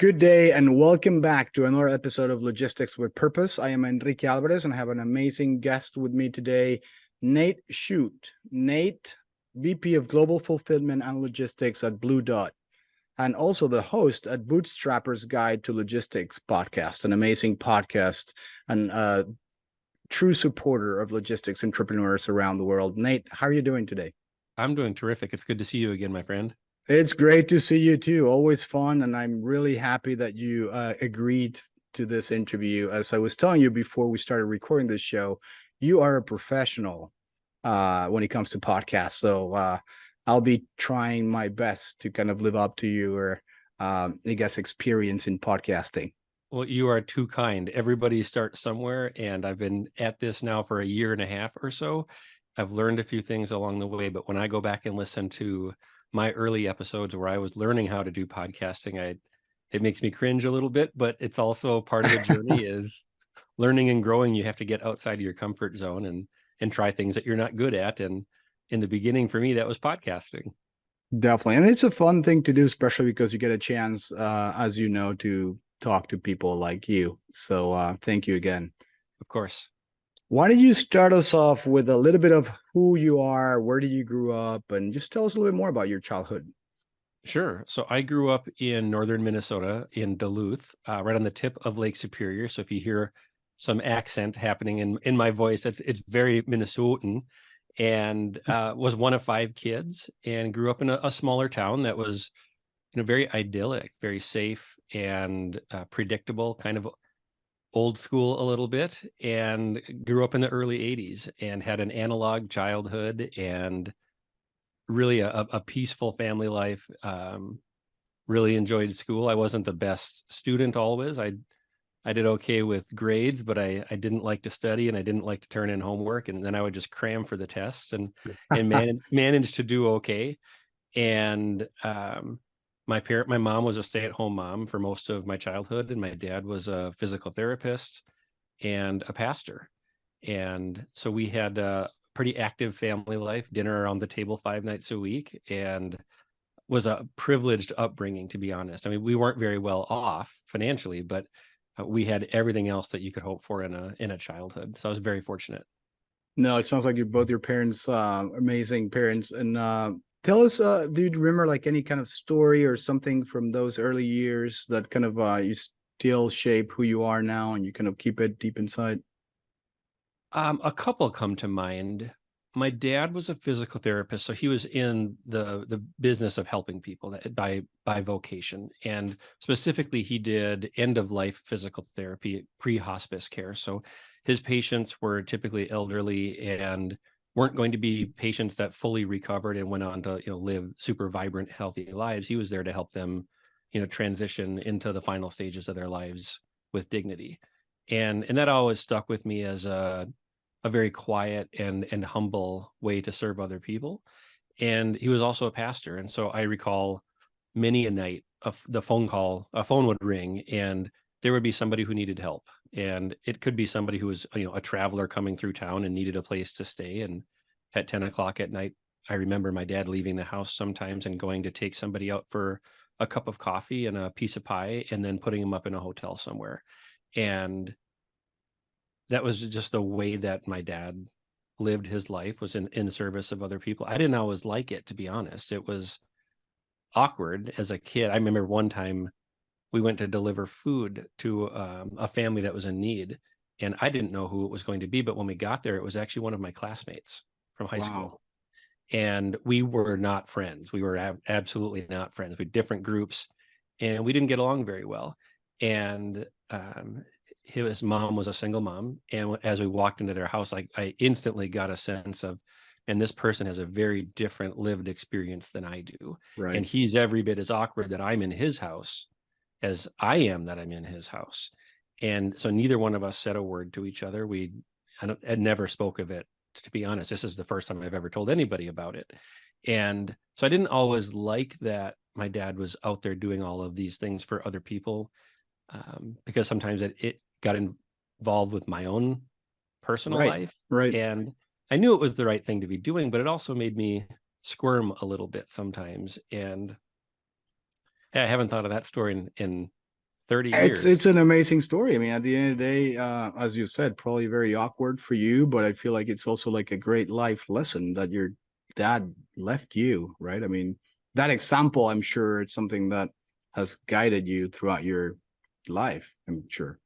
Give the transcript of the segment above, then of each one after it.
Good day and welcome back to another episode of Logistics with Purpose. I am Enrique Alvarez and I have an amazing guest with me today, Nate Shute. Nate, VP of Global Fulfillment and Logistics at Blu Dot, and also the host at Bootstrappers Guide to Logistics podcast, an amazing podcast and a true supporter of logistics entrepreneurs around the world. Nate, how are you doing today? I'm doing terrific. It's good to see you again, my friend. It's great to see you too. Always fun. And I'm really happy that you agreed to this interview. As I was telling you before we started recording this show, you are a professional when it comes to podcasts. So I'll be trying my best to kind of live up to your, I guess, experience in podcasting. Well, you are too kind. Everybody starts somewhere, and I've been at this now for a year and a half or so. I've learned a few things along the way, but when I go back and listen to my early episodes where I was learning how to do podcasting, it makes me cringe a little bit, but it's also part of the journey is learning and growing. You have to get outside of your comfort zone and try things that you're not good at. And in the beginning, for me, that was podcasting. Definitely. And it's a fun thing to do, especially because you get a chance, as you know, to talk to people like you. So thank you again. Of course. Why don't you start us off with a little bit of who you are, where did you grow up, and just tell us a little bit more about your childhood. Sure. So I grew up in northern Minnesota in Duluth, right on the tip of Lake Superior. So if you hear some accent happening in my voice, it's very Minnesotan, and was one of five kids and grew up in a smaller town that was, very idyllic, very safe and predictable, kind of old school a little bit, and grew up in the early 80s and had an analog childhood and really a peaceful family life. Really enjoyed school. I wasn't the best student always. I did okay with grades, but I didn't like to study and I didn't like to turn in homework. And then I would just cram for the tests and managed to do okay. And my mom was a stay-at-home mom for most of my childhood, and my dad was a physical therapist and a pastor. And so we had a pretty active family life, dinner around the table 5 nights a week, and was a privileged upbringing, to be honest. I mean, we weren't very well off financially, but we had everything else that you could hope for in a childhood. So I was very fortunate. No, it sounds like you're both your parents, amazing parents. And tell us, do you remember like any kind of story or something from those early years that kind of you still shape who you are now and you kind of keep it deep inside? A couple come to mind. My dad was a physical therapist, so he was in the business of helping people by vocation, and specifically he did end of life physical therapy, pre-hospice care. So his patients were typically elderly and weren't going to be patients that fully recovered and went on to live super vibrant, healthy lives. He was there to help them transition into the final stages of their lives with dignity, and that always stuck with me as a very quiet and humble way to serve other people. And he was also a pastor. And so I recall many a night a phone would ring and there would be somebody who needed help. And it could be somebody who was, a traveler coming through town and needed a place to stay. And at 10 o'clock at night, I remember my dad leaving the house sometimes and going to take somebody out for a cup of coffee and a piece of pie and then putting them up in a hotel somewhere. And that was just the way that my dad lived his life, was in service of other people. I didn't always like it, to be honest. It was awkward as a kid. I remember one time we went to deliver food to a family that was in need, and I didn't know who it was going to be. But when we got there, it was actually one of my classmates from high school. And we were not friends. We were absolutely not friends. We had different groups, and we didn't get along very well. And his mom was a single mom, and as we walked into their house, I instantly got a sense of, and this person has a very different lived experience than I do. Right. And he's every bit as awkward that I'm in his house as I am that I'm in his house. And so neither one of us said a word to each other. I never spoke of it, to be honest. This is the first time I've ever told anybody about it. And so I didn't always like that my dad was out there doing all of these things for other people, because sometimes it got involved with my own personal life. Right. And I knew it was the right thing to be doing, but it also made me squirm a little bit sometimes. And I haven't thought of that story in 30 It's years. an amazing story. I mean, at the end of the day, as you said, probably very awkward for you, but I feel like it's also like a great life lesson that your dad left you, right? I mean, that example, I'm sure it's something that has guided you throughout your life, I'm sure.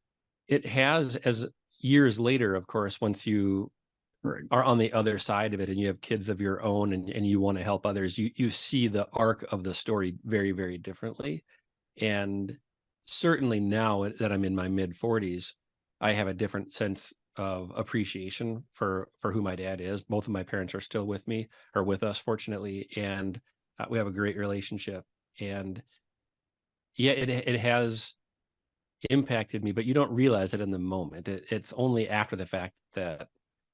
It has, as years later, of course, once you Right. are on the other side of it and you have kids of your own and you want to help others, you see the arc of the story very, very differently. And certainly now that I'm in my mid 40s, I have a different sense of appreciation for who my dad is. Both of my parents are still with me, or with us, fortunately, and we have a great relationship. And yeah, it has impacted me, but you don't realize it in the moment. It's only after the fact that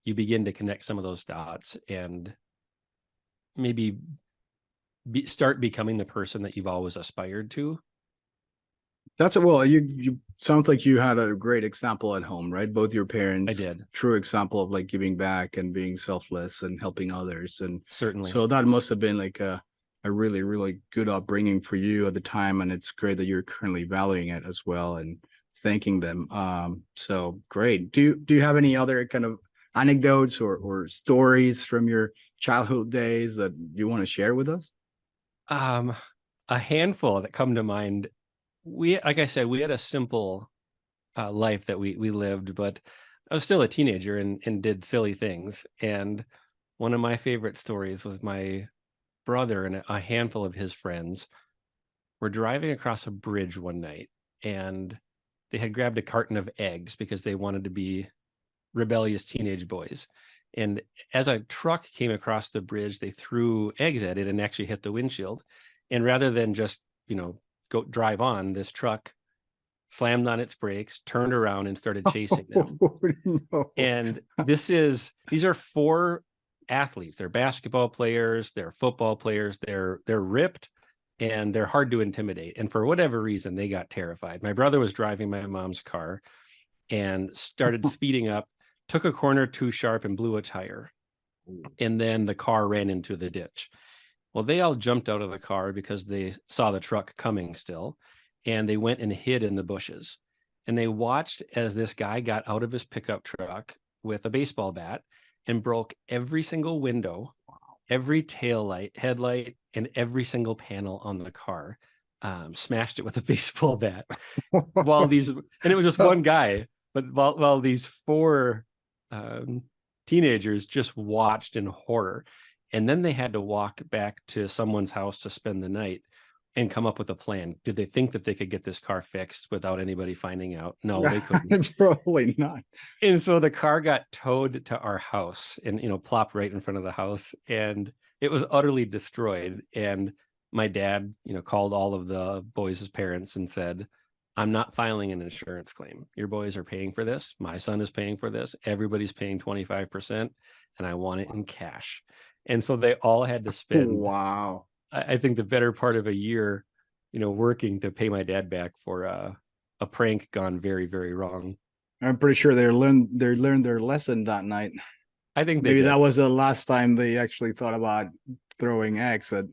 you begin to connect some of those dots and maybe start becoming the person that you've always aspired to. That's a well, you sounds like you had a great example at home, right? Both your I parents, did, true example of like giving back and being selfless and helping others. And certainly. so that must have been like a really, really good upbringing for you at the time. And it's great that you're currently valuing it as well and thanking them. So great. Do you have any other kind of anecdotes or stories from your childhood days that you want to share with us? Um, a handful that come to mind. We, like I said, we had a simple life that we lived, but I was still a teenager and did silly things. And one of my favorite stories was my brother and a handful of his friends were driving across a bridge one night, and they had grabbed a carton of eggs because they wanted to be rebellious teenage boys. And as a truck came across the bridge, they threw eggs at it and actually hit the windshield. And rather than just, go drive on, this truck slammed on its brakes, turned around and started chasing them. Oh, no. And these are four athletes. They're basketball players, they're football players, they're ripped and they're hard to intimidate. And for whatever reason, they got terrified. My brother was driving my mom's car and started speeding up, took a corner too sharp and blew a tire. And then the car ran into the ditch. Well, they all jumped out of the car because they saw the truck coming still, and they went and hid in the bushes. And they watched as this guy got out of his pickup truck with a baseball bat and broke every single window, every tail light, headlight, and every single panel on the car. Smashed it with a baseball bat. And it was just one guy, but while these four teenagers just watched in horror. And then they had to walk back to someone's house to spend the night and come up with a plan. Did they think that they could get this car fixed without anybody finding out? No, they couldn't. Probably not. And so the car got towed to our house and, plopped right in front of the house, and it was utterly destroyed. And my dad, called all of the boys' parents and said, I'm not filing an insurance claim. Your boys are paying for this. My son is paying for this. Everybody's paying 25%, and I want it in cash. And so they all had to spend, Wow. I think, the better part of a year, working to pay my dad back for a prank gone very, very wrong. I'm pretty sure they learned their lesson that night. I think they Maybe that did. was the last time they actually thought about throwing eggs at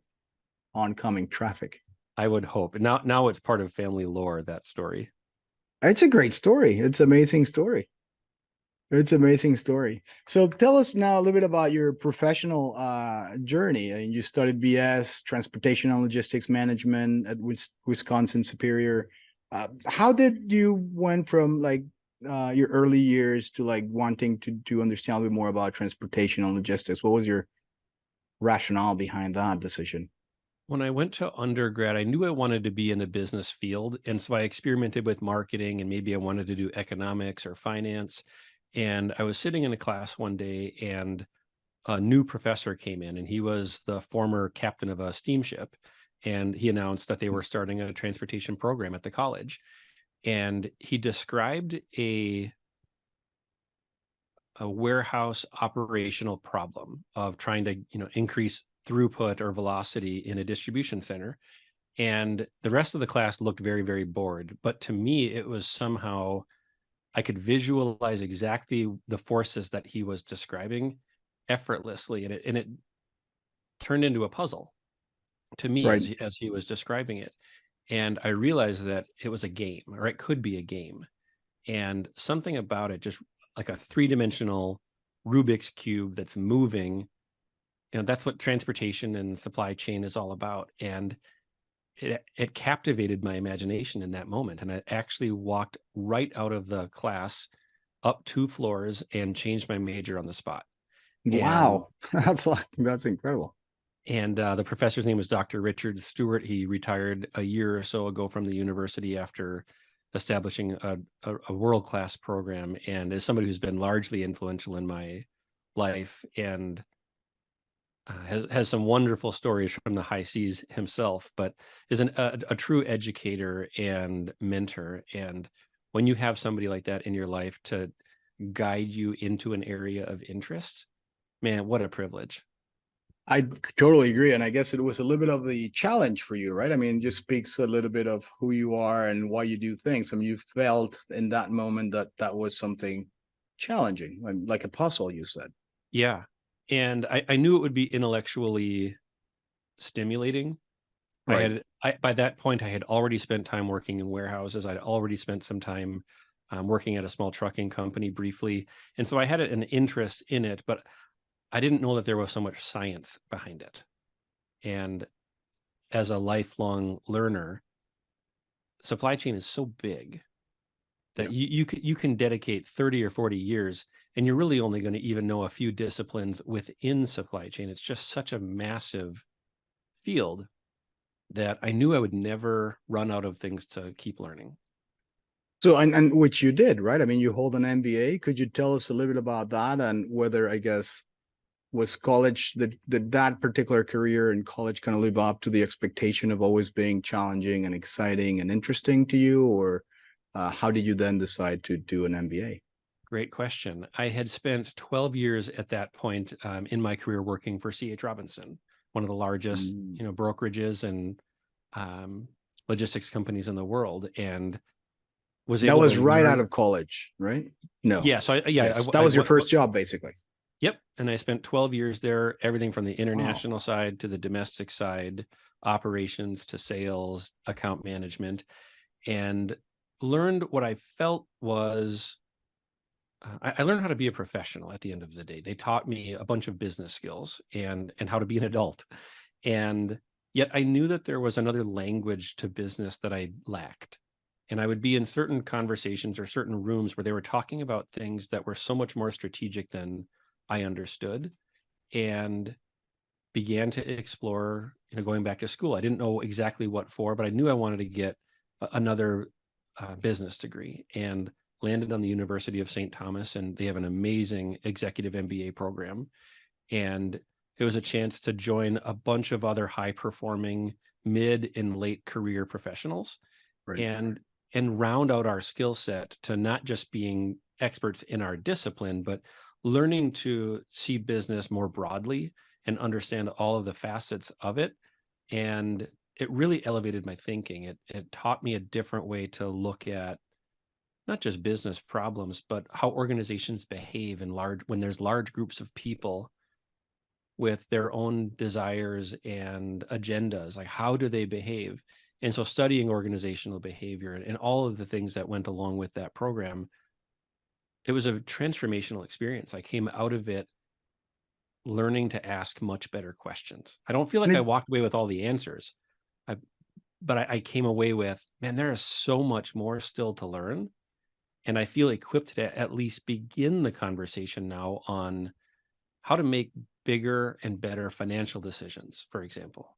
oncoming traffic. I would hope. Now it's part of family lore, that story. It's a great story. It's an amazing story. It's an amazing story. So tell us now a little bit about your professional journey. I mean, you studied BS, Transportation and Logistics Management at Wisconsin Superior. How did you went from like your early years to like wanting to understand a little bit more about transportation and logistics? What was your rationale behind that decision? When I went to undergrad, I knew I wanted to be in the business field. And so I experimented with marketing, and maybe I wanted to do economics or finance. And I was sitting in a class one day, and a new professor came in, and he was the former captain of a steamship. And he announced that they were starting a transportation program at the college. And he described a warehouse operational problem of trying to, increase throughput or velocity in a distribution center. And the rest of the class looked very, very bored. But to me, it was somehow, I could visualize exactly the forces that he was describing effortlessly. And it turned into a puzzle to me Right. as he was describing it. And I realized that it was a game, or it could be a game. And something about it, just like a three-dimensional Rubik's cube that's moving, that's what transportation and supply chain is all about. And it captivated my imagination in that moment. And I actually walked right out of the class up 2 floors and changed my major on the spot. And Wow. That's incredible. the professor's name was Dr. Richard Stewart. He retired a year or so ago from the university after establishing a world-class program, and is somebody who's been largely influential in my life, and has some wonderful stories from the high seas himself, but is a true educator and mentor. And when you have somebody like that in your life to guide you into an area of interest, man, what a privilege. I totally agree. And I guess it was a little bit of the challenge for you, right? I mean, it just speaks a little bit of who you are and why you do things. I mean, you felt in that moment that that was something challenging, like a puzzle, you said. Yeah. And I knew it would be intellectually stimulating. Right. By that point, I had already spent time working in warehouses. I'd already spent some time working at a small trucking company briefly. And so I had an interest in it, but I didn't know that there was so much science behind it. And as a lifelong learner, supply chain is so big Yeah. that you can dedicate 30 or 40 years, and you're really only going to even know a few disciplines within supply chain. It's just such a massive field that I knew I would never run out of things to keep learning. So, and which you did, right? I mean, you hold an MBA. Could you tell us a little bit about that and whether, I guess, was college, did that particular career in college kind of live up to the expectation of always being challenging and exciting and interesting to you? Or how did you then decide to do an MBA? Great question. I had spent 12 years at that point in my career working for C.H. Robinson, one of the largest, Mm. brokerages and um, logistics companies in the world, and was That able to was right out learn. of college, right? No. Yeah, so Yes, that was your first job, basically. yep, and I spent 12 years there, everything from the Wow. international side to the domestic side, operations to sales, account management, and learned what I felt was I learned how to be a professional at the end of the day. They taught me a bunch of business skills and how to be an adult. And yet I knew that there was another language to business that I lacked. And I would be in certain conversations or certain rooms where they were talking about things that were so much more strategic than I understood, and began to explore, going back to school. I didn't know exactly what for, but I knew I wanted to get another business degree, and landed on the University of St. Thomas, and they have an amazing executive MBA program. And it was a chance to join a bunch of other high performing mid and late career professionals, Right. and round out our skill set to not just being experts in our discipline, but learning to see business more broadly and understand all of the facets of it. And it really elevated my thinking. It taught me a different way to look at not just business problems, but how organizations behave when there's large groups of people with their own desires and agendas. Like, how do they behave? And so studying organizational behavior and all of the things that went along with that program, it was a transformational experience. I came out of it learning to ask much better questions. I don't feel And like I it, walked away with all the answers, I, but I came away with, man, there is so much more still to learn. And I feel equipped to at least begin the conversation now on how to make bigger and better financial decisions, for example.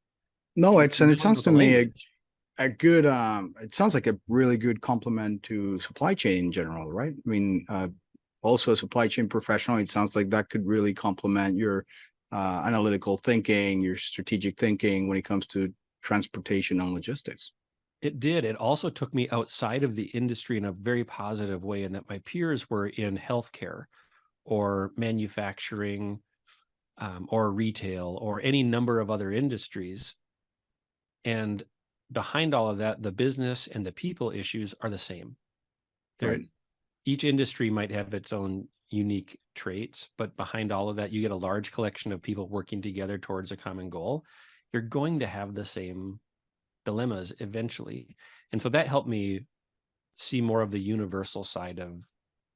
no, You it's, you and it just learn sounds about the to me language. a good, it sounds like a really good complement to supply chain in general, right? I mean, also a supply chain professional, it sounds like that could really complement your analytical thinking, your strategic thinking when it comes to transportation and logistics. It did. It also took me outside of the industry in a very positive way, in that my peers were in healthcare or manufacturing, or retail or any number of other industries. And behind all of that, the business and the people issues are the same. They're, Right. each industry might have its own unique traits, but behind all of that, you get a large collection of people working together towards a common goal. You're going to have the same dilemmas eventually. And so that helped me see more of the universal side of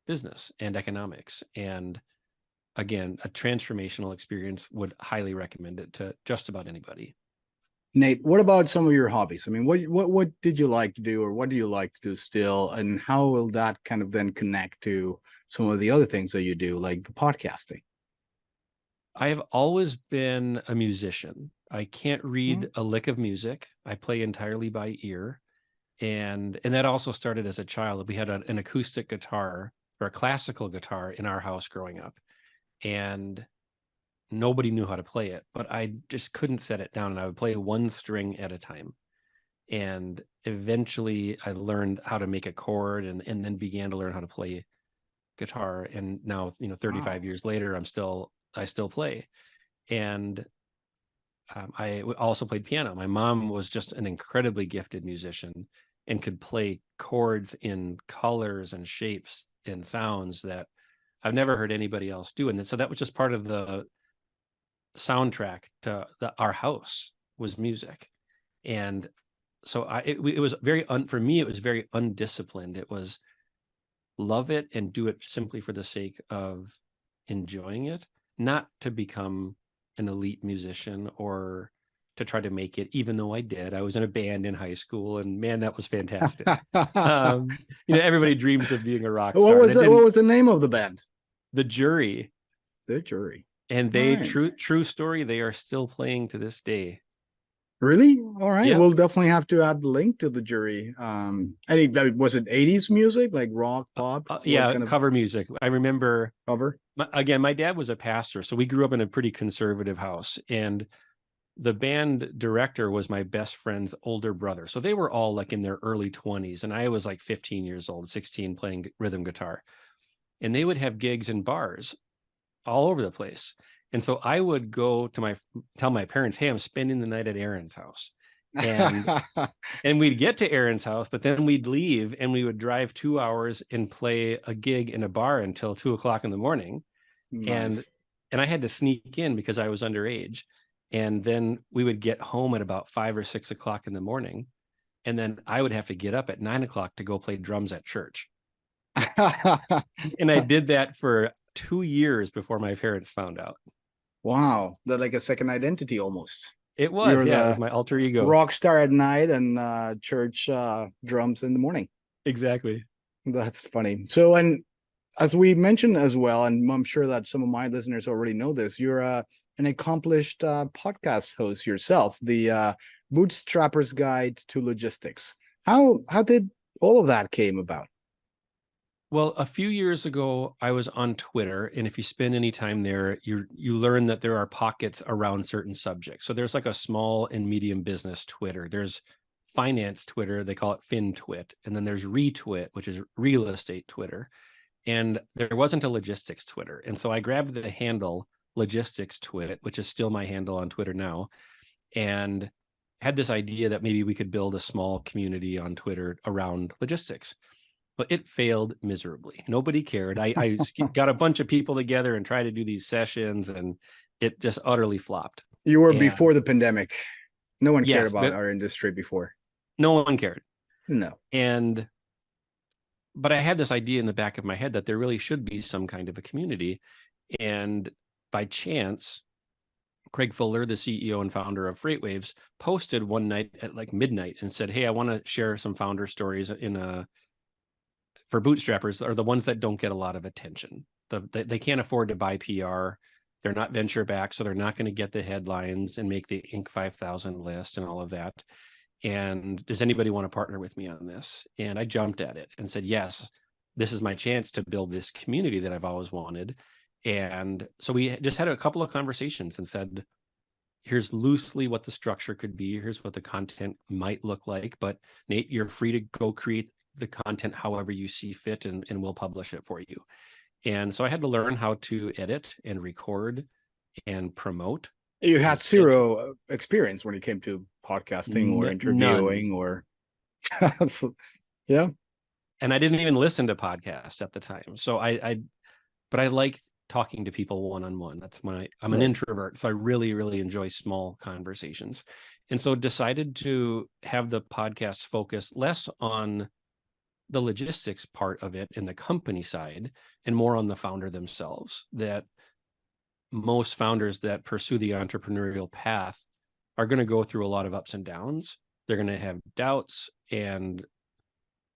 business and economics. And again, a transformational experience. Would highly recommend it to just about anybody. Nate, what about some of your hobbies? I mean, what did you like to do, or what do you like to do still, and how will that kind of then connect to some of the other things that you do, like the podcasting? I have always been a musician. I can't read a lick of music. I play entirely by ear. And that also started as a child. We had an acoustic guitar or a classical guitar in our house growing up, and nobody knew how to play it, but I just couldn't set it down, and I would play one string at a time. And eventually I learned how to make a chord, and then began to learn how to play guitar. And now, 35 Wow. years later, I still play. And I also played piano. My mom was just an incredibly gifted musician and could play chords in colors and shapes and sounds that I've never heard anybody else do. And so that was just part of the soundtrack to our house, was music. And so it was very for me, it was very undisciplined. It was love it and do it simply for the sake of enjoying it, not to become an elite musician or to try to make it, even though I did. I was in a band in high school, and man, that was fantastic. Everybody dreams of being a rock What star. was it? What was the name of the band? The Jury. The Jury. And All they, right. true story, they are still playing to this day. Really? All right. Yeah. We'll definitely have to add the link to the Jury. Was it 80s music, like rock, pop? Yeah, Kind of cover music. I remember, cover? again, my dad was a pastor, so we grew up in a pretty conservative house, and the band director was my best friend's older brother. So they were all like in their early 20s, and I was like 15 years old, 16, playing rhythm guitar. And they would have gigs in bars all over the place. And so I would go to tell my parents, hey, I'm spending the night at Aaron's house. And we'd get to Aaron's house, but then we'd leave and we would drive 2 hours and play a gig in a bar until 2 o'clock in the morning. And Nice. I had to sneak in because I was underage. And then we would get home at about 5 or 6 o'clock in the morning. And then I would have to get up at 9 o'clock to go play drums at church. And I did that for 2 years before my parents found out. Wow. They're like a second identity almost. It was, You're yeah, it the was my alter ego. rock star at night and church drums in the morning. Exactly. That's funny. So, and as we mentioned as well, and I'm sure that some of my listeners already know this, you're an accomplished podcast host yourself, the Bootstrappers Guide to Logistics. How did all of that came about? Well, a few years ago, I was on Twitter, and if you spend any time there, you learn that there are pockets around certain subjects. So there's like a small and medium business Twitter. There's finance Twitter, they call it FinTwit, and then there's Retwit, which is real estate Twitter. And there wasn't a logistics Twitter. And so I grabbed the handle Logistics Twit, which is still my handle on Twitter now, and had this idea that maybe we could build a small community on Twitter around logistics. But it failed miserably. Nobody cared. I got a bunch of people together and tried to do these sessions, and it just utterly flopped. You were And before the pandemic. No one cared yes, about but our industry before. no one cared. No. But I had this idea in the back of my head that there really should be some kind of a community. And by chance, Craig Fuller, the CEO and founder of FreightWaves, posted one night at like midnight and said, hey, I want to share some founder stories for bootstrappers, are the ones that don't get a lot of attention. They can't afford to buy PR. They're not venture backed, so they're not going to get the headlines and make the Inc. 5000 list and all of that. And does anybody want to partner with me on this? And I jumped at it and said, yes, this is my chance to build this community that I've always wanted. And so we just had a couple of conversations and said, here's loosely what the structure could be. Here's what the content might look like. But Nate, you're free to go create the content however you see fit, and we'll publish it for you. And so I had to learn how to edit and record and promote. You had zero experience when it came to podcasting or interviewing or yeah. And I didn't even listen to podcasts at the time. So but I liked talking to people one-on-one. That's when I'm an Right. introvert, so I really, really enjoy small conversations. And so decided to have the podcast focus less on the logistics part of it and the company side and more on the founder themselves. That most founders that pursue the entrepreneurial path are going to go through a lot of ups and downs. They're going to have doubts, and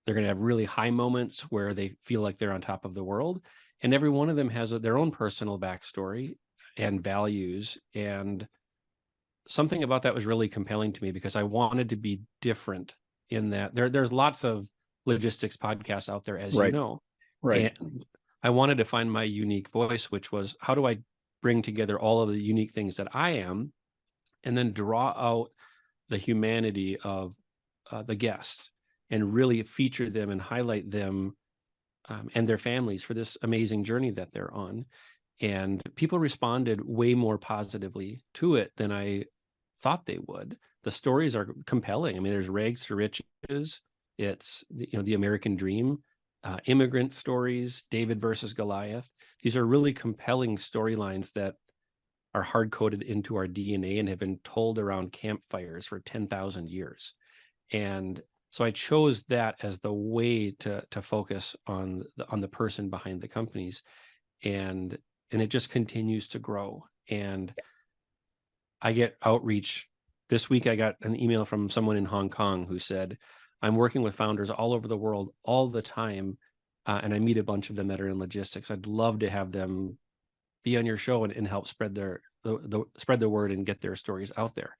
they're going to have really high moments where they feel like they're on top of the world. And every one of them has their own personal backstory and values. And something about that was really compelling to me because I wanted to be different in that there's lots of logistics podcasts out there, as you Right. know. Right. And I wanted to find my unique voice, which was how do I bring together all of the unique things that I am and then draw out the humanity of the guest and really feature them and highlight them and their families for this amazing journey that they're on. And people responded way more positively to it than I thought they would. The stories are compelling. I mean, there's rags to riches. It's the American dream, immigrant stories, David versus Goliath. These are really compelling storylines that are hard coded into our DNA and have been told around campfires for 10,000 years. And so I chose that as the way to focus on the person behind the companies, and it just continues to grow. And I get outreach. This week I got an email from someone in Hong Kong who said, I'm working with founders all over the world all the time, and I meet a bunch of them that are in logistics. I'd love to have them be on your show and help spread spread the word and get their stories out there.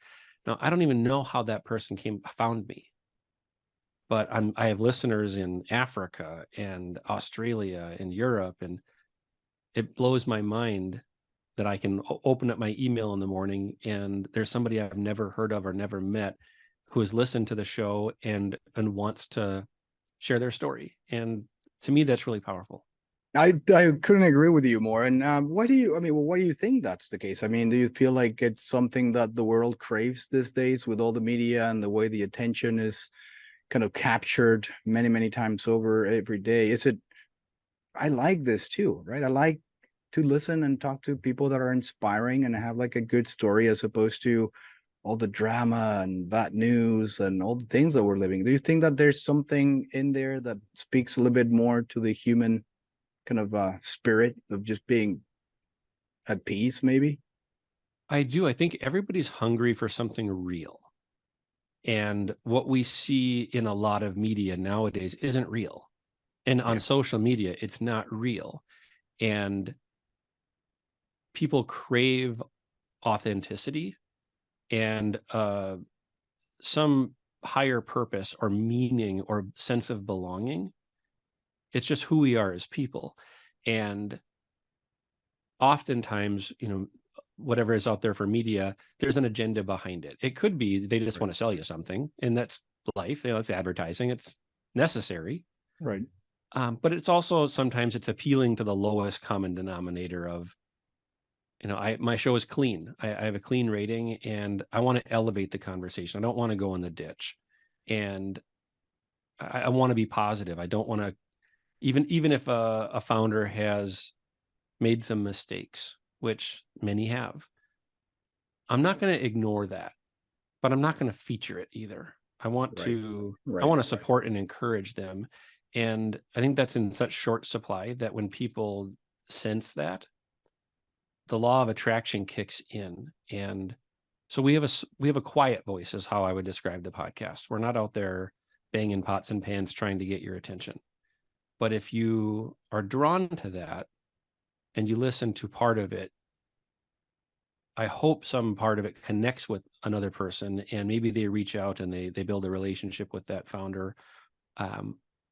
Now, I don't even know how that person found me, but I have listeners in Africa and Australia and Europe, and it blows my mind that I can open up my email in the morning and there's somebody I've never heard of or never met who has listened to the show and wants to share their story. And to me, that's really powerful. I couldn't agree with you more. And why do you? I mean, well, why do you think that's the case? I mean, do you feel like it's something that the world craves these days with all the media and the way the attention is kind of captured many, many times over every day? Is it? I like this too, right? I like to listen and talk to people that are inspiring and have like a good story as opposed to all the drama and bad news and all the things that we're living. Do you think that there's something in there that speaks a little bit more to the human kind of spirit of just being at peace, maybe? I do. I think everybody's hungry for something real. And what we see in a lot of media nowadays isn't real. And on Yeah. social media, it's not real. And people crave authenticity and some higher purpose or meaning or sense of belonging. It's just who we are as people. And oftentimes, whatever is out there for media, there's an agenda behind it. It could be they just Right. want to sell you something, and that's life. It's advertising. It's necessary. Right. But it's also sometimes it's appealing to the lowest common denominator of, my show is clean. I have a clean rating, and I want to elevate the conversation. I don't want to go in the ditch, and I want to be positive. I don't want to, even if a founder has made some mistakes, which many have. I'm not going to ignore that, but I'm not going to feature it either. I want Right. to Right. support and encourage them. And I think that's in such short supply that when people sense that, the law of attraction kicks in. And so we have a quiet voice is how I would describe the podcast. We're not out there banging pots and pans trying to get your attention. But if you are drawn to that and you listen to part of it, I hope some part of it connects with another person and maybe they reach out and they build a relationship with that founder,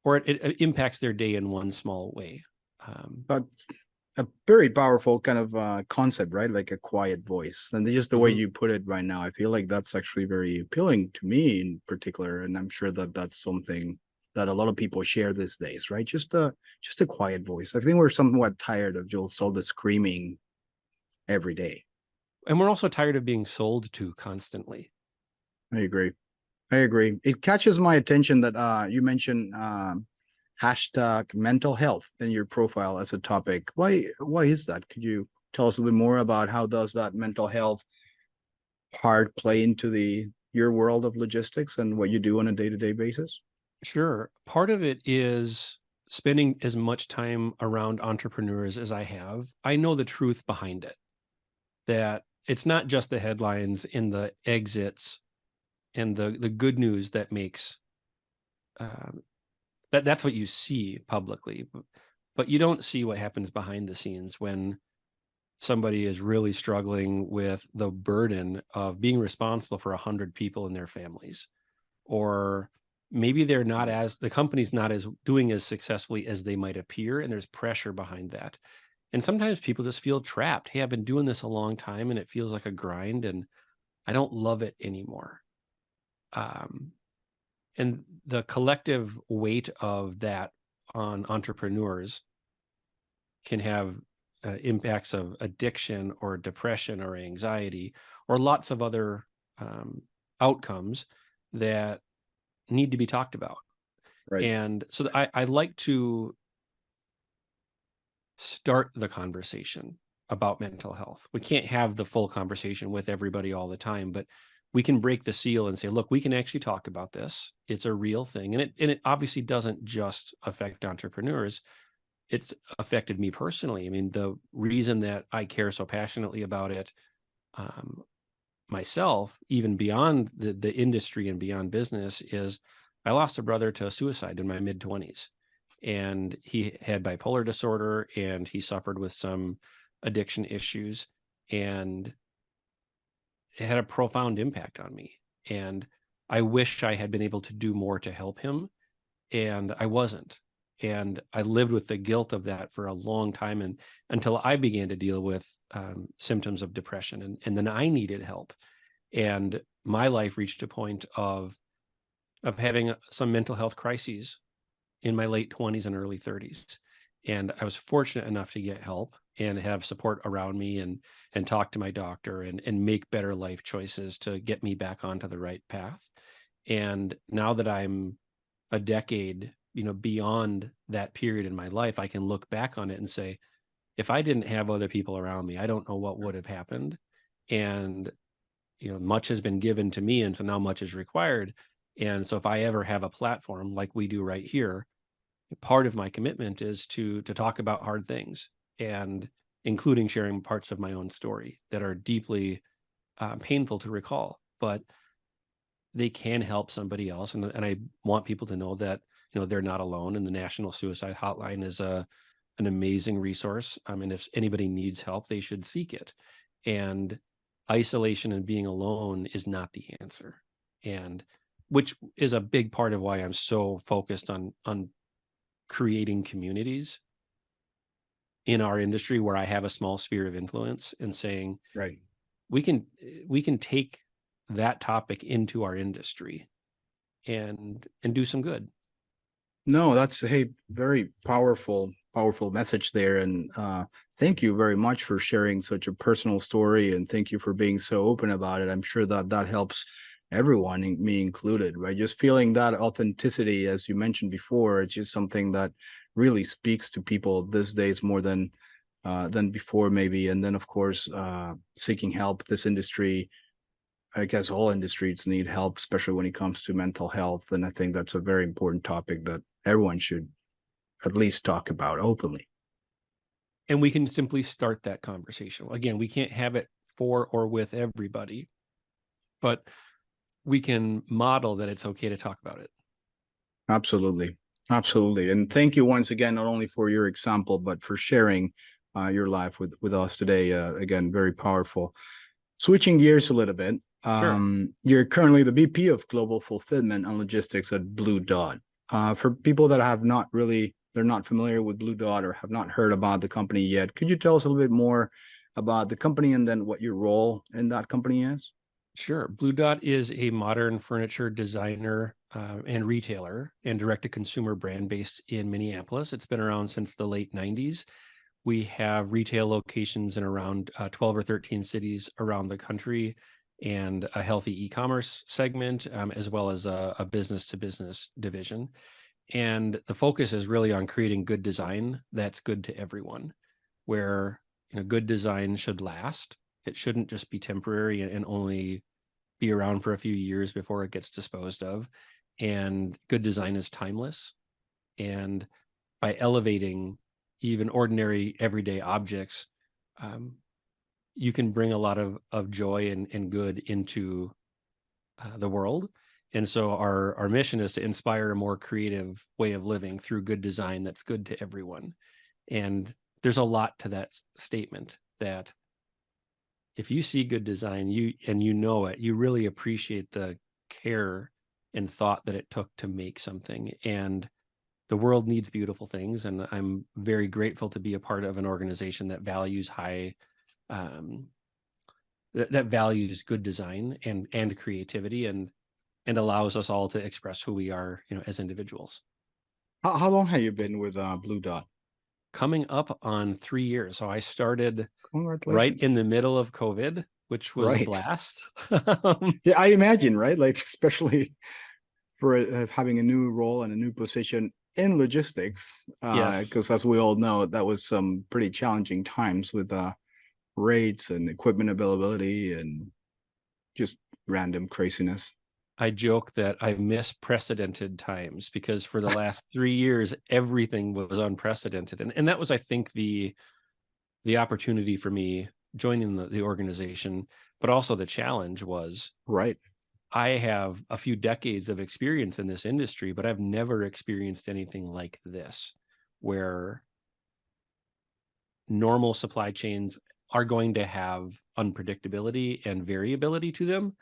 or it impacts their day in one small way. But a very powerful kind of concept, right? Like a quiet voice. And just the way you put it right now, I feel like that's actually very appealing to me in particular. And I'm sure that that's something that a lot of people share these days, right? Just a quiet voice. I think we're somewhat tired of just all the screaming every day. And we're also tired of being sold to constantly. I agree. I agree. It catches my attention that you mentioned hashtag mental health in your profile as a topic. Why is that? Could you tell us a little bit more about how does that mental health part play into your world of logistics and what you do on a day-to-day basis? Sure. Part of it is spending as much time around entrepreneurs as I have. I know the truth behind it, that it's not just the headlines and the exits and the good news that makes um, that's what you see publicly, but you don't see what happens behind the scenes when somebody is really struggling with the burden of being responsible for 100 people in their families, or maybe the company's not as doing as successfully as they might appear, and there's pressure behind that. And sometimes people just feel trapped. Hey, I've been doing this a long time and it feels like a grind and I don't love it anymore. Um, and the collective weight of that on entrepreneurs can have impacts of addiction or depression or anxiety or lots of other outcomes that need to be talked about. Right. And so I like to start the conversation about mental health. We can't have the full conversation with everybody all the time, but we can break the seal and say, look, we can actually talk about this. It's a real thing. And it obviously doesn't just affect entrepreneurs. It's affected me personally. I mean, the reason that I care so passionately about it um, myself, even beyond the industry and beyond business, is I lost a brother to suicide in my mid 20s. And he had bipolar disorder and he suffered with some addiction issues. And it had a profound impact on me. And I wish I had been able to do more to help him. And I wasn't. And I lived with the guilt of that for a long time, and until I began to deal with symptoms of depression, and then I needed help. And my life reached a point of having some mental health crises in my late 20s and early 30s. And I was fortunate enough to get help and have support around me and talk to my doctor and make better life choices to get me back onto the right path. And now that I'm a decade, beyond that period in my life, I can look back on it and say, if I didn't have other people around me, I don't know what would have happened. And, much has been given to me, and so now much is required. And so if I ever have a platform like we do right here, part of my commitment is to talk about hard things, and including sharing parts of my own story that are deeply painful to recall, but they can help somebody else. And I want people to know that, they're not alone. And the National Suicide Hotline is an amazing resource. And if anybody needs help, they should seek it. And isolation and being alone is not the answer. And which is a big part of why I'm so focused on creating communities in our industry where I have a small sphere of influence, and saying, Right. we can take that topic into our industry and do some good. No, that's a very powerful message there. And thank you very much for sharing such a personal story, and thank you for being so open about it. I'm sure that helps everyone, me included, right? Just feeling that authenticity, as you mentioned before, it's just something that really speaks to people these days more than before, maybe. And then, of course, seeking help. This industry, I guess all industries need help, especially when it comes to mental health. And I think that's a very important topic that everyone should at least talk about openly. And we can simply start that conversation. Again, we can't have it for or with everybody, but we can model that it's okay to talk about it. Absolutely. Absolutely. And thank you once again, not only for your example, but for sharing your life with us today. Again, very powerful. Switching gears a little bit. Sure. You're currently the VP of Global Fulfillment and Logistics at Blu Dot. For people that they're not familiar with Blu Dot or have not heard about the company yet, could you tell us a little bit more about the company and then what your role in that company is? Sure. Blu Dot is a modern furniture designer and retailer and direct-to-consumer brand based in Minneapolis. It's been around since the late 90s. We have retail locations in around 12 or 13 cities around the country, and a healthy e-commerce segment, as well as a business-to-business division. And the focus is really on creating good design that's good to everyone, where good design should last. It shouldn't just be temporary and only be around for a few years before it gets disposed of. And good design is timeless. And by elevating even ordinary everyday objects, you can bring a lot of joy and good into the world. And so our mission is to inspire a more creative way of living through good design that's good to everyone. And there's a lot to that statement, that if you see good design, you know it, you really appreciate the care and thought that it took to make something. And the world needs beautiful things, and I'm very grateful to be a part of an organization that values that values good design and creativity, and allows us all to express who we are, as individuals. How long have you been with Blue Dot? Coming up on 3 years. So I started right Congratulations. in the middle of COVID, which was a Right. blast. Yeah, I imagine, right? Like, especially for having a new role and a new position in logistics, Yes, because as we all know, that was some pretty challenging times with rates and equipment availability and just random craziness. I joke that I miss precedented times, because for the last 3 years, everything was unprecedented. And that was, I think, the opportunity for me joining the organization, but also the challenge was Right. I have a few decades of experience in this industry, but I've never experienced anything like this, where normal supply chains are going to have unpredictability and variability to them,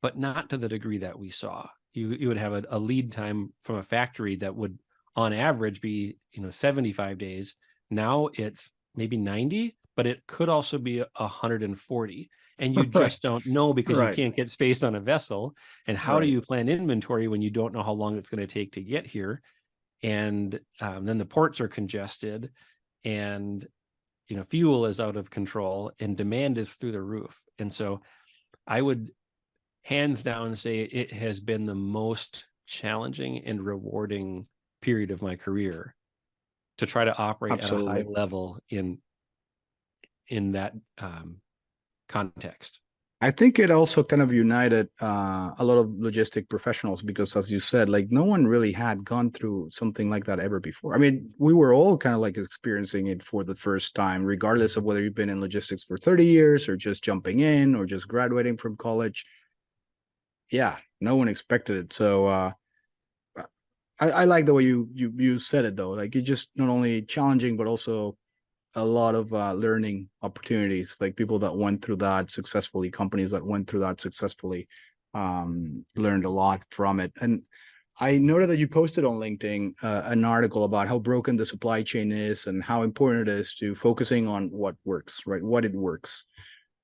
but not to the degree that we saw. You would have a lead time from a factory that would, on average, be 75 days. Now it's maybe 90, but it could also be 140. And you just Right. don't know, because you Right. can't get space on a vessel. And how do Right. you plan inventory when you don't know how long it's going to take to get here? And then the ports are congested, and fuel is out of control, and demand is through the roof. And so I would hands down say it has been the most challenging and rewarding period of my career to try to operate at a high Absolutely. level in that context. I think it also kind of united a lot of logistic professionals because, as you said, like no one really had gone through something like that ever before. I mean, we were all kind of like experiencing it for the first time, regardless of whether you've been in logistics for 30 years or just jumping in or just graduating from college. Yeah, no one expected it. So I like the way you said it though. Like it's just not only challenging, but also a lot of learning opportunities, like people that went through that successfully, companies that went through that successfully, learned a lot from it. And I noted that you posted on LinkedIn an article about how broken the supply chain is and how important it is to focusing on what works, right? What it works.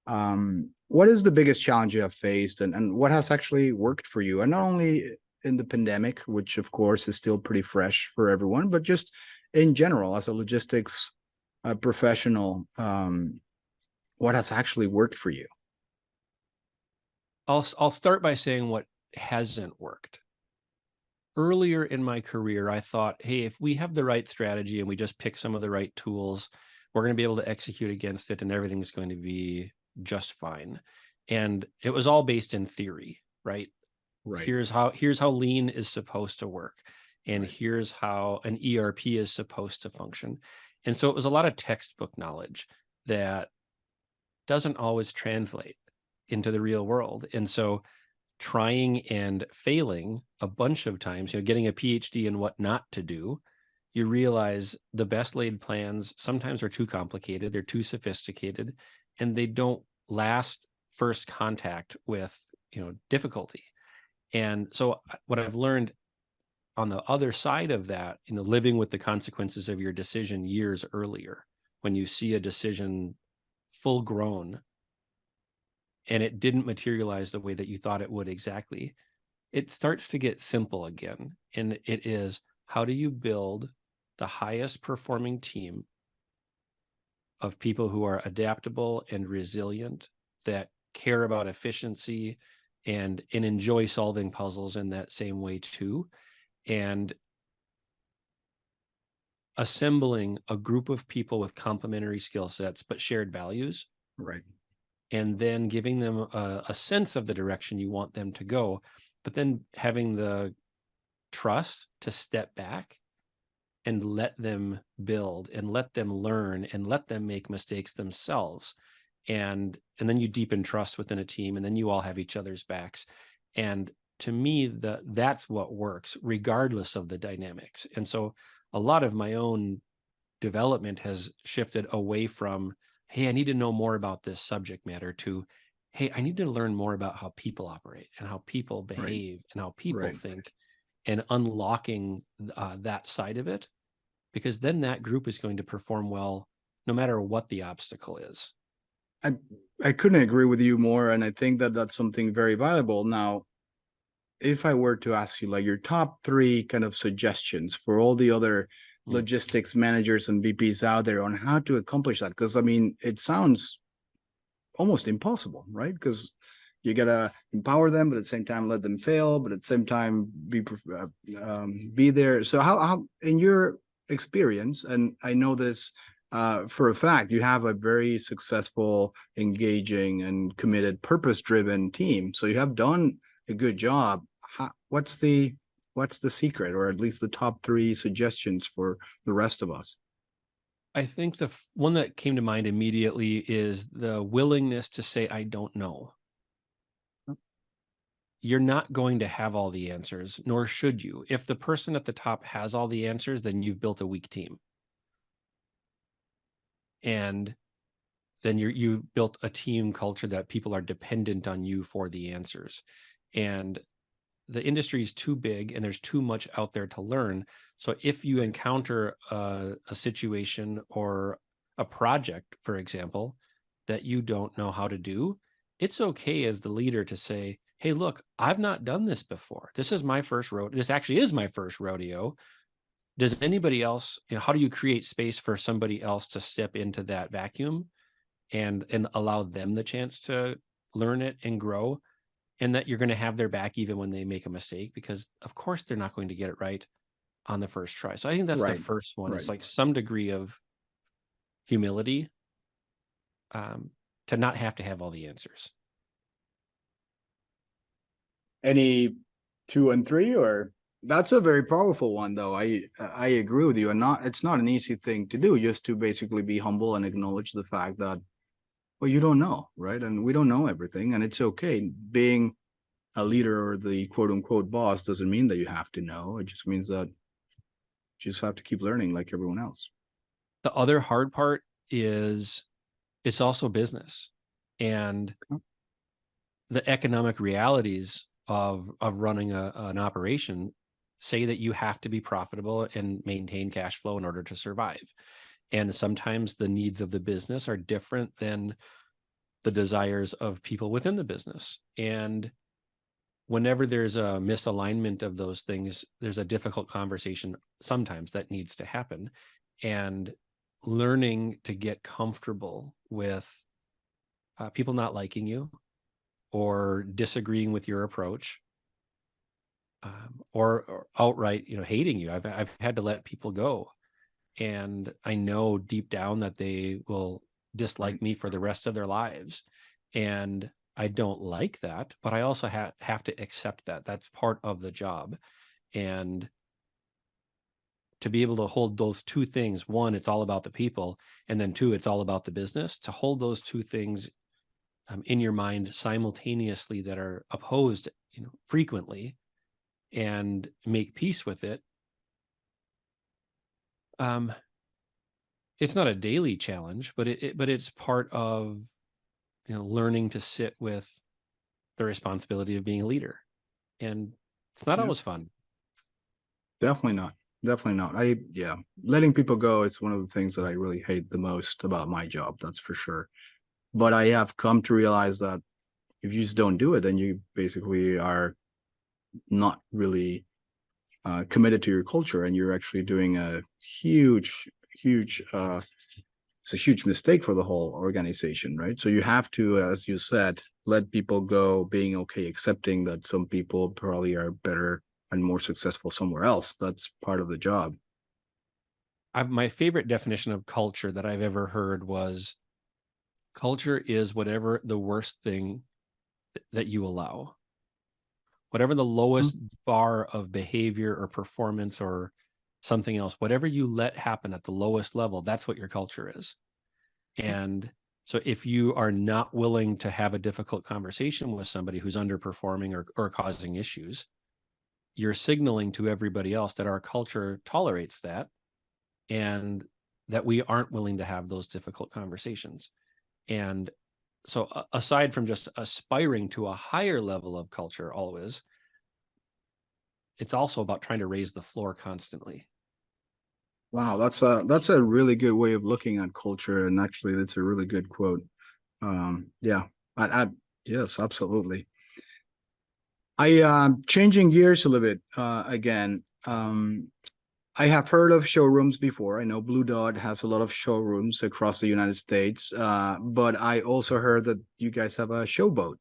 What is the biggest challenge you have faced, and what has actually worked for you? And not only in the pandemic, which of course is still pretty fresh for everyone, but just in general as a logistics professional, what has actually worked for you? I'll start by saying what hasn't worked. Earlier in my career, I thought, hey, if we have the right strategy and we just pick some of the right tools, we're going to be able to execute against it, and everything's going to be just fine. And it was all based in theory, right? Right. Here's how lean is supposed to work, and Right. here's how an ERP is supposed to function. And so it was a lot of textbook knowledge that doesn't always translate into the real world. And so trying and failing a bunch of times, getting a PhD in what not to do, you realize the best laid plans sometimes are too complicated, they're too sophisticated, and they don't last first contact with difficulty. And so what I've learned on the other side of that, living with the consequences of your decision years earlier, when you see a decision full grown and it didn't materialize the way that you thought it would exactly, it starts to get simple again. And it is, how do you build the highest performing team of people who are adaptable and resilient, that care about efficiency and enjoy solving puzzles in that same way too? And assembling a group of people with complementary skill sets but shared values, Right. and then giving them a sense of the direction you want them to go, but then having the trust to step back and let them build and let them learn and let them make mistakes themselves. And then you deepen trust within a team, and then you all have each other's backs. And to me, that's what works regardless of the dynamics. And so a lot of my own development has shifted away from, hey, I need to know more about this subject matter, to, hey, I need to learn more about how people operate and how people Right. behave and how people Right. think, and unlocking that side of it, because then that group is going to perform well no matter what the obstacle is. I I couldn't agree with you more, and I think that that's something very valuable. Now, if I were to ask you like your top three kind of suggestions for all the other Mm. logistics managers and VPs out there on how to accomplish that, because I mean, it sounds almost impossible, right? Because you gotta empower them, but at the same time let them fail, but at the same time be there. So how in your experience, and I know this for a fact, you have a very successful, engaging, and committed, purpose-driven team. So you have done a good job. What's the secret, or at least the top three suggestions for the rest of us? I think the one that came to mind immediately is the willingness to say, I don't know. You're not going to have all the answers, nor should you. If the person at the top has all the answers, then you've built a weak team. And then you built a team culture that people are dependent on you for the answers. And the industry is too big and there's too much out there to learn. So if you encounter a situation or a project, for example, that you don't know how to do, it's okay as the leader to say, hey, look, I've not done this before. This is my first rodeo. This actually is my first rodeo. Does anybody else, how do you create space for somebody else to step into that vacuum and allow them the chance to learn it and grow, and that you're going to have their back even when they make a mistake, because of course they're not going to get it right on the first try. So I think that's the Right, first one. right. It's like some degree of humility, to not have to have all the answers. Any two and three, or that's a very powerful one though. I agree with you, and not it's not an easy thing to do, just to basically be humble and acknowledge the fact that, well, you don't know, right? And we don't know everything, and it's okay. Being a leader or the quote unquote boss doesn't mean that you have to know. It just means that you just have to keep learning like everyone else. The other hard part is it's also business, and the economic realities of running an operation say that you have to be profitable and maintain cash flow in order to survive. And sometimes the needs of the business are different than the desires of people within the business. And whenever there's a misalignment of those things, there's a difficult conversation sometimes that needs to happen. And learning to get comfortable with people not liking you or disagreeing with your approach, or outright, hating you. I've had to let people go, and I know deep down that they will Right. dislike me for the rest of their lives, and I don't like that. But I also have to accept that that's part of the job, and to be able to hold those two things: one, it's all about the people, and then two, it's all about the business. To hold those two things in your mind simultaneously that are opposed, frequently, and make peace with it. Um, it's not a daily challenge, but it's part of learning to sit with the responsibility of being a leader, and it's not Yeah, always fun. definitely not. Definitely not. Yeah, letting people go, it's one of the things that I really hate the most about my job. That's for sure. But I have come to realize that if you just don't do it, then you basically are not really committed to your culture, and you're actually doing a huge it's a huge mistake for the whole organization, right? So you have to, as you said, let people go, being okay, accepting that some people probably are better and more successful somewhere else. That's part of the job. My favorite definition of culture that I've ever heard was culture is whatever the worst thing that you allow, whatever the lowest bar of behavior or performance or something else, whatever you let happen at the lowest level, that's what your culture is. And so if you are not willing to have a difficult conversation with somebody who's underperforming or causing issues, you're signaling to everybody else that our culture tolerates that and that we aren't willing to have those difficult conversations. And so aside from just aspiring to a higher level of culture always, it's also about trying to raise the floor constantly. Wow, that's a really good way of looking at culture, and actually, that's a really good quote. Yeah, I yes, absolutely. Changing gears a little bit again. I have heard of showrooms before. I know Blu Dot has a lot of showrooms across the United States, but I also heard that you guys have a showboat.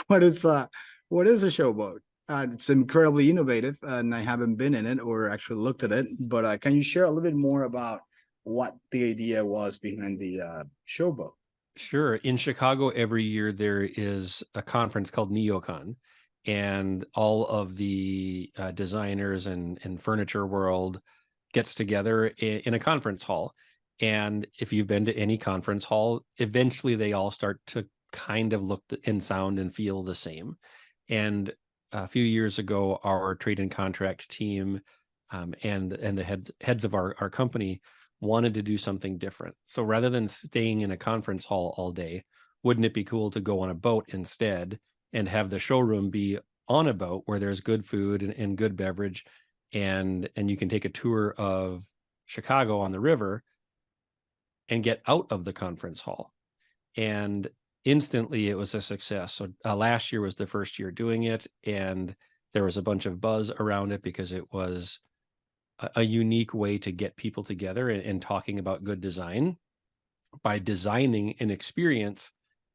What is what is a showboat? It's incredibly innovative, and I haven't been in it or actually looked at it. But can you share a little bit more about what the idea was behind the showboat? Sure. In Chicago, every year there is a conference called NeoCon, and all of the designers and furniture world gets together in a conference hall. And if you've been to any conference hall, eventually they all start to kind of look and sound and feel the same. And a few years ago, our trade and contract team and the heads of our company wanted to do something different. So rather than staying in a conference hall all day, wouldn't it be cool to go on a boat instead and have the showroom be on a boat where there's good food and good beverage, and you can take a tour of Chicago on the river and get out of the conference hall. And instantly it was a success. So last year was the first year doing it, and there was a bunch of buzz around it because it was a unique way to get people together and talking about good design by designing an experience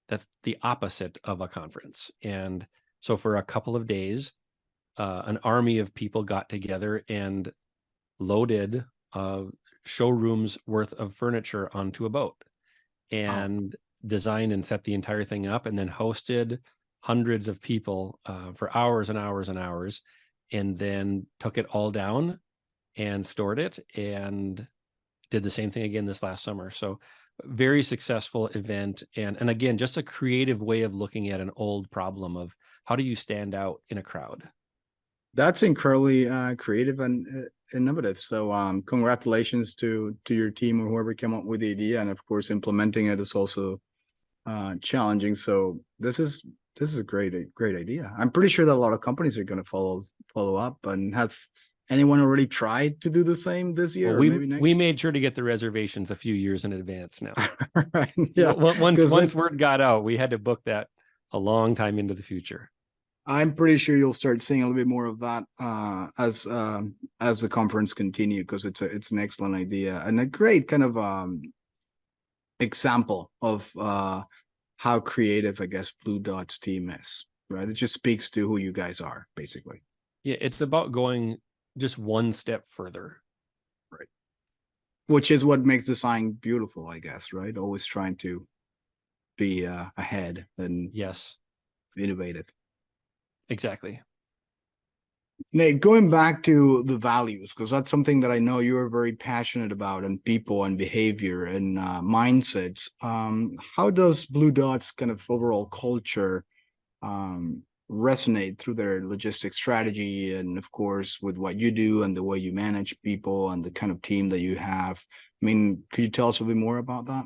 that's the opposite of a conference. And so for a couple of days, an army of people got together and loaded showrooms worth of furniture onto a boat Wow. and designed and set the entire thing up, and then hosted hundreds of people for hours and hours and hours, and then took it all down and stored it and did the same thing again this last summer. So very successful event. And again, just a creative way of looking at an old problem of how do you stand out in a crowd? That's incredibly creative and innovative. So congratulations to your team or whoever came up with the idea, and of course implementing it is also challenging. So this is a great idea. I'm pretty sure that a lot of companies are going to follow up. And has anyone already tried to do the same this Well, year or maybe we next? made sure to get the reservations a few years in advance now. Right. Yeah, Once word got out, we had to book that a long time into the future. I'm pretty sure you'll start seeing a little bit more of that as the conference continue, because it's an excellent idea and a great kind of example of how creative, I guess, Blu Dot's team is. Right, it just speaks to who you guys are, basically. Yeah, it's about going just one step further. Right, which is what makes design beautiful, I guess. Right, always trying to be ahead and Yes, innovative. exactly. Nate, going back to the values, because that's something that I know you're very passionate about, and people and behavior and mindsets. How does Blu Dot's kind of overall culture resonate through their logistics strategy, and of course with what you do and the way you manage people and the kind of team that you have? I mean, could you tell us a bit more about that?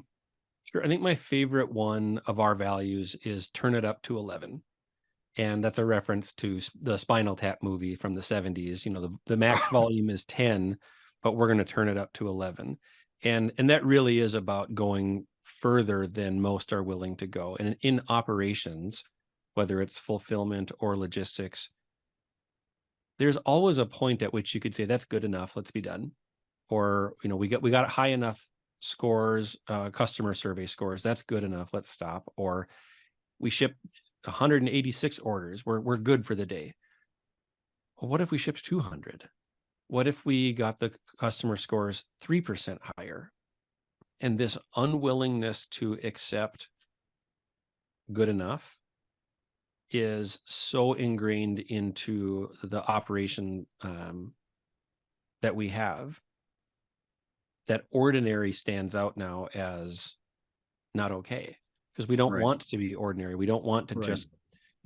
Sure. I think my favorite one of our values is turn it up to 11. And that's a reference to the Spinal Tap movie from the 70s. You know, the max volume is 10, but we're going to turn it up to 11. And that really is about going further than most are willing to go. And in operations, whether it's fulfillment or logistics, there's always a point at which you could say that's good enough, let's be done. Or, you know, we got high enough scores, customer survey scores, that's good enough, let's stop. Or we ship 186 orders, we're good for the day. Well, what if we shipped 200? What if we got the customer scores 3% higher? And this unwillingness to accept good enough is so ingrained into the operation that we have, that ordinary stands out now as not okay, because we don't Right. want to be ordinary. We don't want to Right. just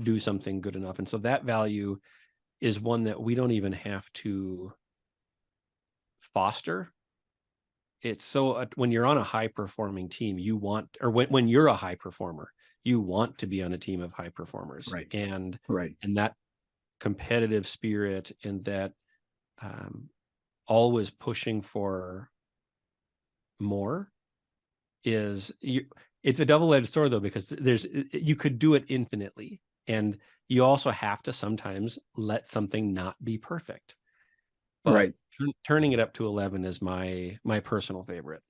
do something good enough. And so that value is one that we don't even have to foster. It's so when you're on a high performing team, you want, or when you're a high performer, you want to be on a team of high performers. Right. And Right. that competitive spirit, and that always pushing for more it's a double-edged sword, though, because you could do it infinitely, and you also have to sometimes let something not be perfect. But Right. turning it up to 11 is my personal favorite.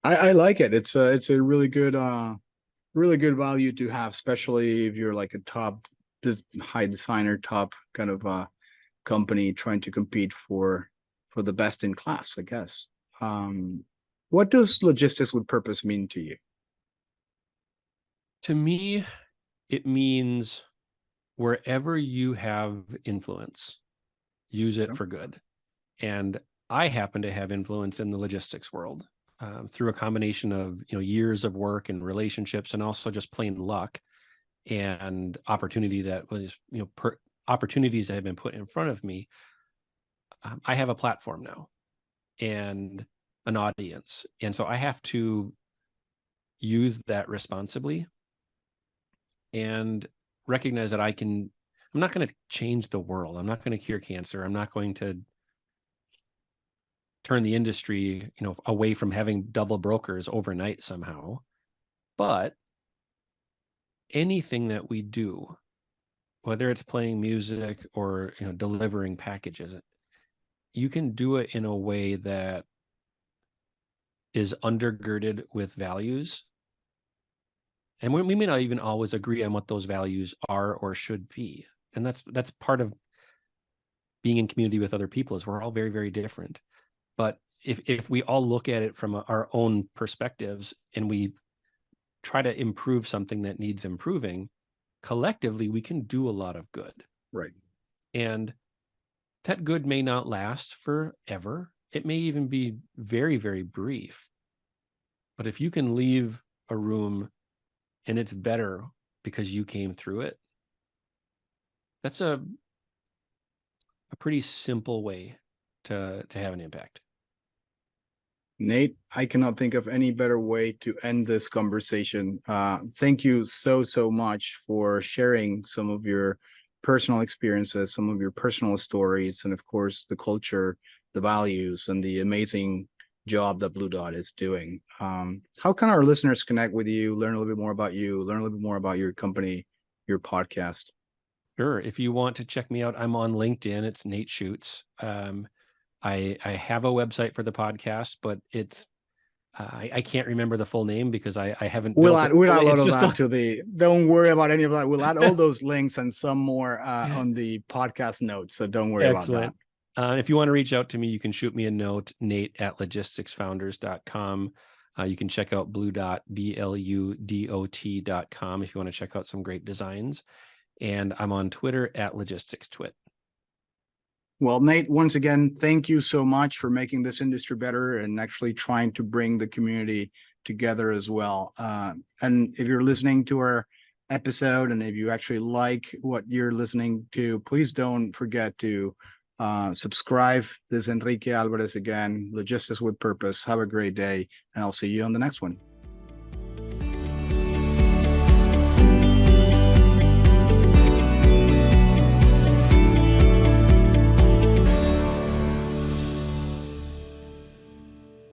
I like it. It's a really good value to have, especially if you're like a top high designer, top kind of company trying to compete for the best in class, I guess. What does logistics with purpose mean to you? To me, it means wherever you have influence, use it Okay. for good. And I happen to have influence in the logistics world through a combination of years of work and relationships, and also just plain luck and opportunity that was opportunities that have been put in front of me. I have a platform now and an audience, and so I have to use that responsibly and recognize that I'm not going to change the world. I'm not going to cure cancer. I'm not going to turn the industry, away from having double brokers overnight somehow. But anything that we do, whether it's playing music or, delivering packages, you can do it in a way that is undergirded with values. And we may not even always agree on what those values are or should be. And that's part of being in community with other people, is we're all very, very different. But if we all look at it from our own perspectives, and we try to improve something that needs improving, collectively, we can do a lot of good. Right. And that good may not last forever. It may even be very, very brief. But if you can leave a room and it's better because you came through it, that's a pretty simple way to have an impact. Nate, I cannot think of any better way to end this conversation. Thank you so much for sharing some of your personal experiences, some of your personal stories, and of course, the culture, the values, and the amazing job that Blu Dot is doing. How can our listeners connect with you, learn a little bit more about you, learn a little bit more about your company, your podcast? Sure. If you want to check me out, I'm on LinkedIn. It's Nate Schutz. I have a website for the podcast, but it's I can't remember the full name because I haven't We'll built add it. we'll add a lot It's of just that to the. Don't worry about any of that. We'll add all those links and some more on the podcast notes. So don't worry about that. excellent. If you want to reach out to me, you can shoot me a note, nate@logisticsfounders.com. You can check out Blu Dot, BLUDOT.com if you want to check out some great designs. And I'm on Twitter @LogisticsTwit. Well, Nate, once again, thank you so much for making this industry better and actually trying to bring the community together as well. And if you're listening to our episode, and if you actually like what you're listening to, please don't forget to subscribe. This is Enrique Alvarez again, Logistics with Purpose. Have a great day, and I'll see you on the next one.